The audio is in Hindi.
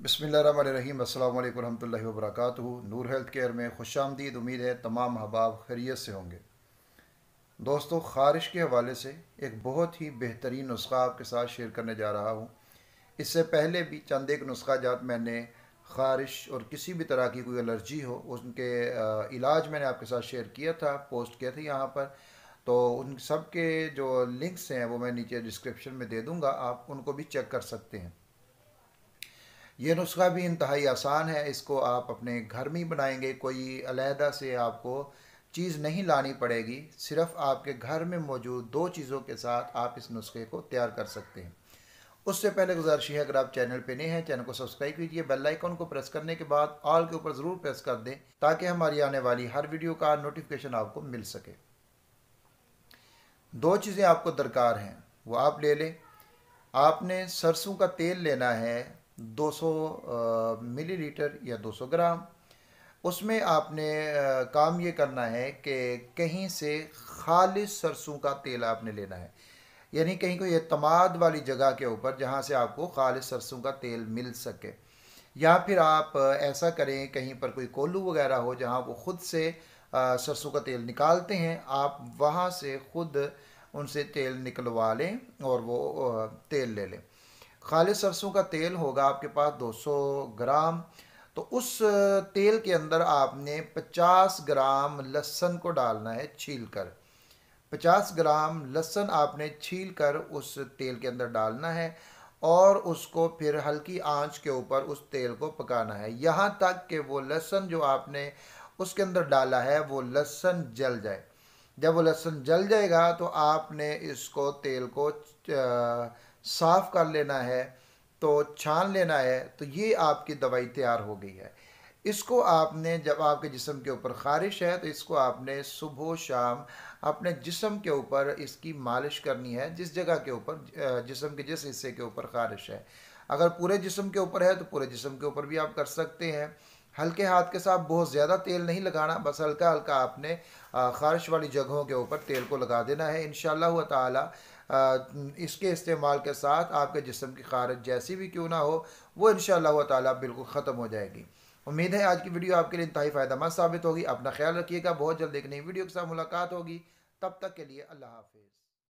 बिस्मिल्लाहिर्रहमानिर्रहीम। अस्सलाम वालेकुम रहमतुल्लाहि व बरकातुहू। नूर हेल्थ केयर में खुशामदीद। उम्मीद है तमाम अहबाब खैरियत से होंगे। दोस्तों, ख़ारिश के हवाले से एक बहुत ही बेहतरीन नुस्खा आपके साथ शेयर करने जा रहा हूँ। इससे पहले भी चंद एक नुस्खा जात मैंने ख़ारिश और किसी भी तरह की कोई एलर्जी हो उनके इलाज मैंने आपके साथ शेयर किया था, पोस्ट किया था यहाँ पर। तो उन सब के जो लिंक्स हैं वो मैं नीचे डिस्क्रिप्शन में दे दूँगा, आप उनको भी चेक कर सकते हैं। ये नुस्खा भी इंतहाई आसान है। इसको आप अपने घर में ही बनाएंगे, कोई अलहदा से आपको चीज़ नहीं लानी पड़ेगी। सिर्फ आपके घर में मौजूद दो चीज़ों के साथ आप इस नुस्खे को तैयार कर सकते हैं। उससे पहले गुजारिश है, अगर आप चैनल पे नए हैं, चैनल को सब्सक्राइब कीजिए। बेल आइकन को प्रेस करने के बाद ऑल के ऊपर ज़रूर प्रेस कर दें, ताकि हमारी आने वाली हर वीडियो का नोटिफिकेशन आपको मिल सके। दो चीज़ें आपको दरकार हैं, वो आप ले लें। आपने सरसों का तेल लेना है 200 मिलीलीटर या 200 ग्राम। उसमें आपने काम ये करना है कि कहीं से खालिस सरसों का तेल आपने लेना है, यानी कहीं कोई एतमाद वाली जगह के ऊपर जहाँ से आपको खालिस सरसों का तेल मिल सके। या फिर आप ऐसा करें, कहीं पर कोई कोल्हू वगैरह हो जहाँ वो खुद से सरसों का तेल निकालते हैं, आप वहाँ से खुद उनसे तेल निकलवा लें और वो तेल ले लें। खालिस सरसों का तेल होगा आपके पास 200 ग्राम। तो उस तेल के अंदर आपने 50 ग्राम लहसुन को डालना है छील कर। 50 ग्राम लहसुन आपने छील कर उस तेल के अंदर डालना है और उसको फिर हल्की आंच के ऊपर उस तेल को पकाना है, यहाँ तक कि वो लहसुन जो आपने उसके अंदर डाला है वो लहसुन जल जाए। जब वो लहसुन जल जाएगा तो आपने इसको तेल को साफ़ कर लेना है, तो छान लेना है। तो ये आपकी दवाई तैयार हो गई है। इसको आपने, जब आपके जिस्म के ऊपर ख़ारिश है, तो इसको आपने सुबह शाम अपने जिस्म के ऊपर इसकी मालिश करनी है, जिस जगह के ऊपर जिस्म के जिस हिस्से के ऊपर ख़ारिश है। अगर पूरे जिस्म के ऊपर है तो पूरे जिस्म के ऊपर भी आप कर सकते हैं। हल्के हाथ के साथ, बहुत ज़्यादा तेल नहीं लगाना, बस हल्का हल्का आपने ख़ारिश वाली जगहों के ऊपर तेल को लगा देना है। इंशाअल्लाह ताला इसके इस्तेमाल के साथ आपके जिस्म की ख़ारिश जैसी भी क्यों ना हो, वो इंशाअल्लाह ताला बिल्कुल ख़त्म हो जाएगी। उम्मीद है आज की वीडियो आपके लिए इंतहाई फ़ायदेमंद साबित होगी। अपना ख्याल रखिएगा। बहुत जल्द एक नई वीडियो के साथ मुलाकात होगी। तब तक के लिए अल्लाह हाफिज़।